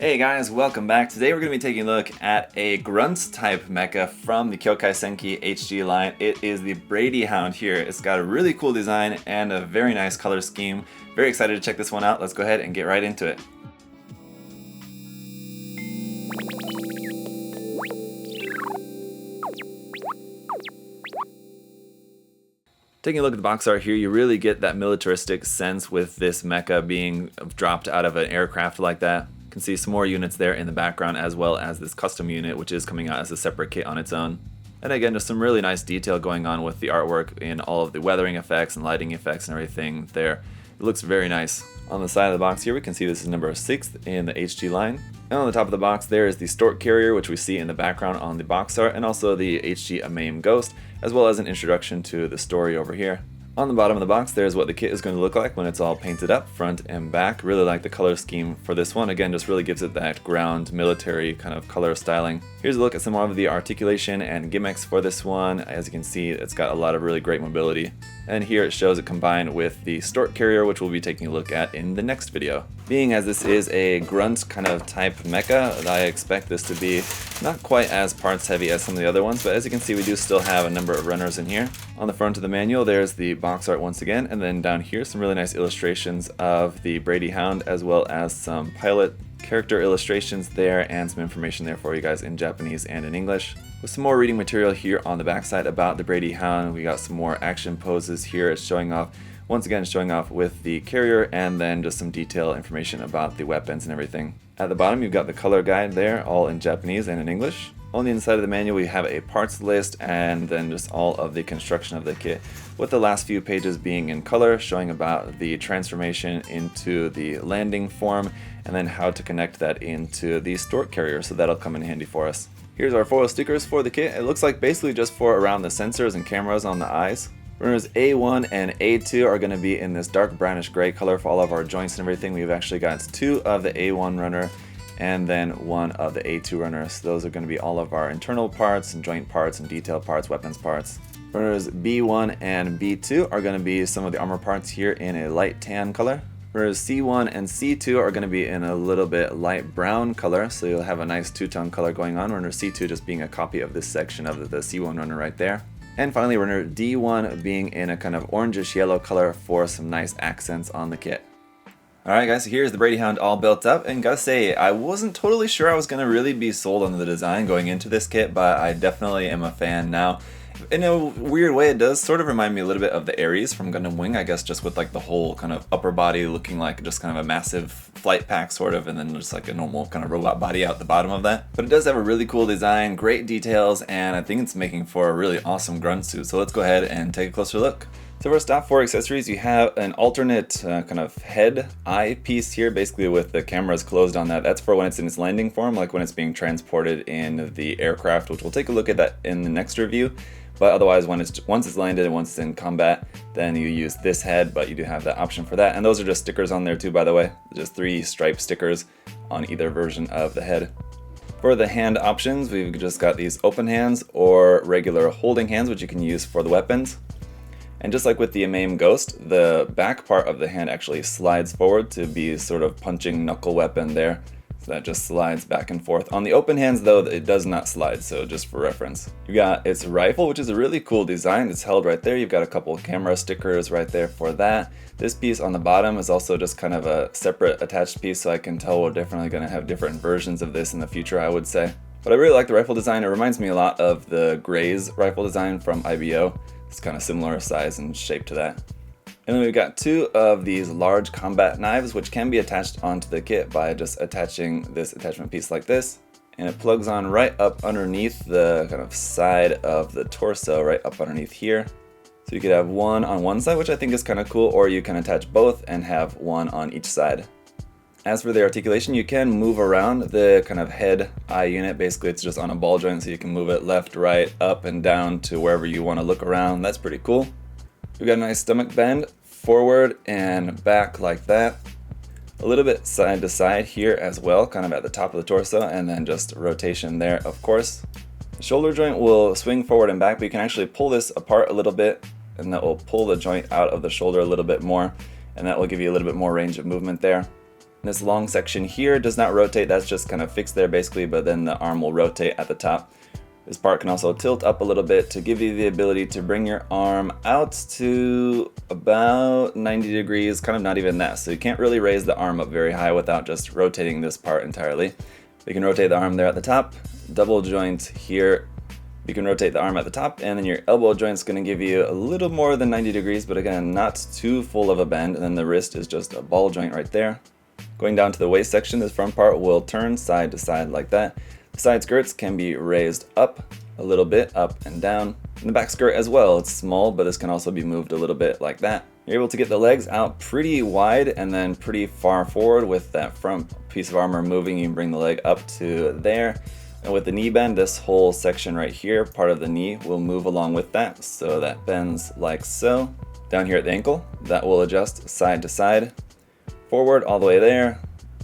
Hey guys, welcome back. Today we're going to be taking a look at a grunt type mecha from the Kyoukai Senki HG line. It is the Brady Hound here. It's got a really cool design and a very nice color scheme. Very excited to check this one out. Let's go ahead and get right into it. Taking a look at the box art here, you really get that militaristic sense with this mecha being dropped out of an aircraft like that. You can see some more units there in the background, as well as this custom unit, which is coming out as a separate kit on its own. And again, just some really nice detail going on with the artwork in all of the weathering effects and lighting effects and everything there. It looks very nice. On the side of the box here, we can see this is number 6 in the HG line. And on the top of the box there is the stork carrier, which we see in the background on the box art, and also the HG Amame Ghost, as well as an introduction to the story over here. On the bottom of the box, there's what the kit is going to look like when it's all painted up, front and back. Really like the color scheme for this one. Again, just really gives it that ground military kind of color styling. Here's a look at some more of the articulation and gimmicks for this one. As you can see, it's got a lot of really great mobility. And here it shows it combined with the stork carrier, which we'll be taking a look at in the next video. Being as this is a grunt kind of type mecha, I expect this to be not quite as parts heavy as some of the other ones, but as you can see, we do still have a number of runners in here. On the front of the manual, there's the box art once again, and then down here, some really nice illustrations of the Brady Hound, as well as some pilot character illustrations there and some information there for you guys in Japanese and in English. With some more reading material here on the backside about the Brady Hound, we got some more action poses here. It's showing off, once again, showing off with the carrier, and then just some detail information about the weapons and everything. At the bottom, you've got the color guide there, all in Japanese and in English. On the inside of the manual, we have a parts list and then just all of the construction of the kit, with the last few pages being in color, showing about the transformation into the landing form, and then how to connect that into the stork carrier, so that'll come in handy for us. Here's our foil stickers for the kit. It looks like basically just for around the sensors and cameras on the eyes. Runners A1 and A2 are going to be in this dark brownish gray color for all of our joints and everything. We've actually got 2 of the A1 runner and then 1 of the A2 runners. So those are going to be all of our internal parts and joint parts and detail parts, weapons parts. Runners B1 and B2 are going to be some of the armor parts here in a light tan color. Whereas C1 and C2 are going to be in a little bit light brown color, so you'll have a nice two-tone color going on, runner C2 just being a copy of this section of the C1 runner right there. And finally, runner D1 being in a kind of orangish yellow color for some nice accents on the kit. Alright guys, so here's the Brady Hound all built up, and gotta say, I wasn't totally sure I was going to really be sold on the design going into this kit, but I definitely am a fan now. In a weird way, it does sort of remind me a little bit of the Ares from Gundam Wing, I guess, just with like the whole kind of upper body looking like just kind of a massive flight pack sort of, and then just like a normal kind of robot body out the bottom of that. But it does have a really cool design, great details, and I think it's making for a really awesome grunt suit. So let's go ahead and take a closer look. So first off, for accessories, you have an alternate kind of head eye piece here, basically with the cameras closed on that. That's for when it's in its landing form, like when it's being transported in the aircraft, which we'll take a look at that in the next review. But otherwise, once it's landed and once it's in combat, then you use this head, but you do have that option for that. And those are just stickers on there too, by the way. Just 3 stripe stickers on either version of the head. For the hand options, we've just got these open hands or regular holding hands, which you can use for the weapons. And just like with the Amame Ghost, the back part of the hand actually slides forward to be sort of punching knuckle weapon there. So that just slides back and forth. On the open hands though, it does not slide, so just for reference. You've got its rifle, which is a really cool design. It's held right there. You've got a couple of camera stickers right there for that. This piece on the bottom is also just kind of a separate attached piece, so I can tell we're definitely going to have different versions of this in the future, I would say. But I really like the rifle design. It reminds me a lot of the Gray's rifle design from IBO. It's kind of similar size and shape to that. And then we've got 2 of these large combat knives, which can be attached onto the kit by just attaching this attachment piece like this. And it plugs on right up underneath the kind of side of the torso, right up underneath here. So you could have one on one side, which I think is kind of cool, or you can attach both and have one on each side. As for the articulation, you can move around the kind of head eye unit. Basically, it's just on a ball joint, so you can move it left, right, up, and down to wherever you want to look around. That's pretty cool. We've got a nice stomach bend, forward and back like that. A little bit side to side here as well, kind of at the top of the torso, and then just rotation there, of course. The shoulder joint will swing forward and back, but you can actually pull this apart a little bit, and that will pull the joint out of the shoulder a little bit more, and that will give you a little bit more range of movement there. This long section here does not rotate, that's just kind of fixed there basically, but then the arm will rotate at the top. This part can also tilt up a little bit to give you the ability to bring your arm out to about 90 degrees, kind of not even that. So you can't really raise the arm up very high without just rotating this part entirely. You can rotate the arm there at the top, double joint here. You can rotate the arm at the top, and then your elbow joint is going to give you a little more than 90 degrees, but again, not too full of a bend. And then the wrist is just a ball joint right there. Going down to the waist section, this front part will turn side to side like that. The side skirts can be raised up a little bit, up and down. And the back skirt as well, it's small, but this can also be moved a little bit like that. You're able to get the legs out pretty wide and then pretty far forward with that front piece of armor moving. You can bring the leg up to there. And with the knee bend, this whole section right here, part of the knee, will move along with that. So that bends like so. Down here at the ankle, that will adjust side to side. Forward all the way there,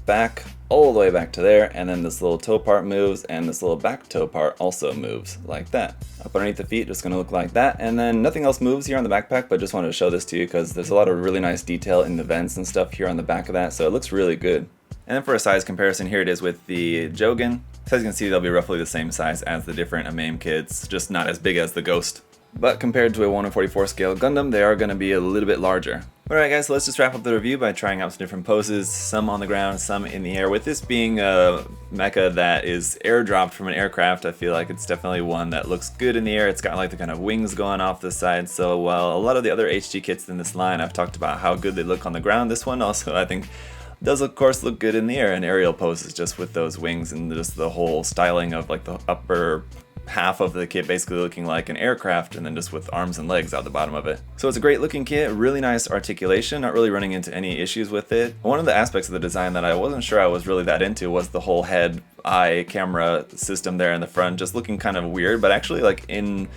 back all the way back to there, and then this little toe part moves, and this little back toe part also moves like that. Up underneath the feet, just gonna look like that, and then nothing else moves here on the backpack, but just wanted to show this to you because there's a lot of really nice detail in the vents and stuff here on the back of that, so it looks really good. And then for a size comparison, here it is with the Jogan. So as you can see, they'll be roughly the same size as the different AMAME kits, just not as big as the Ghost. But compared to a 1/44 scale Gundam, they are going to be a little bit larger. Alright guys, so let's just wrap up the review by trying out some different poses, some on the ground, some in the air. With this being a mecha that is airdropped from an aircraft, I feel like it's definitely one that looks good in the air. It's got like the kind of wings going off the side, so while a lot of the other HG kits in this line, I've talked about how good they look on the ground, this one also I think does of course look good in the air, and aerial poses just with those wings and just the whole styling of like the upper half of the kit basically looking like an aircraft, and then just with arms and legs out the bottom of it. So it's a great looking kit, really nice articulation, not really running into any issues with it. One of the aspects of the design that I wasn't sure I was really that into was the whole head eye camera system there in the front, just looking kind of weird, but actually like in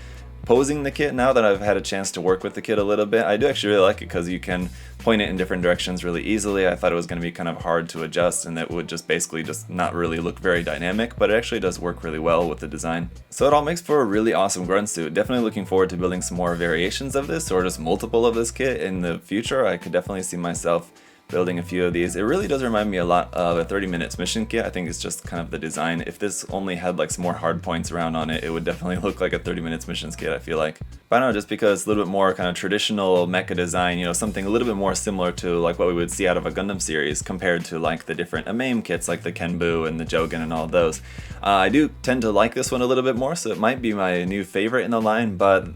posing the kit, now that I've had a chance to work with the kit a little bit, I do actually really like it because you can point it in different directions really easily. I thought it was going to be kind of hard to adjust and it would just basically just not really look very dynamic, but it actually does work really well with the design. So it all makes for a really awesome grunt suit. Definitely looking forward to building some more variations of this, or just multiple of this kit in the future. I could definitely see myself building a few of these. It really does remind me a lot of a 30 minutes mission kit. I think it's just kind of the design. If this only had like some more hard points around on it, it would definitely look like a 30 minutes missions kit, I feel like. But I don't know, just because it's a little bit more kind of traditional mecha design, you know, something a little bit more similar to like what we would see out of a Gundam series compared to like the different AMAME kits like the Kenbu and the Jogan and all those. I do tend to like this one a little bit more, so it might be my new favorite in the line, but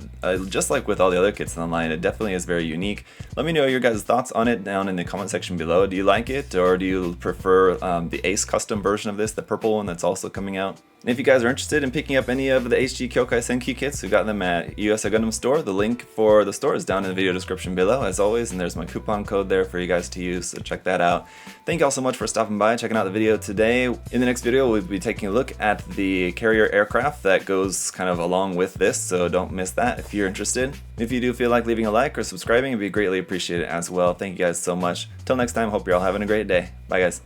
just like with all the other kits in the line, it definitely is very unique. Let me know your guys' thoughts on it down in the comment section below. Do you like it, or do you prefer the Ace custom version of this, the purple one that's also coming out? And if you guys are interested in picking up any of the HG Kyoukai Senki kits, we got them at USA Gundam Store. The link for the store is down in the video description below, as always, and there's my coupon code there for you guys to use, so check that out. Thank you all so much for stopping by, checking out the video today. In the next video, we'll be taking a look at the carrier aircraft that goes kind of along with this, so don't miss that if you're interested. If you do feel like leaving a like or subscribing, it'd be greatly appreciated as well. Thank you guys so much. Till next time, hope you're all having a great day. Bye guys.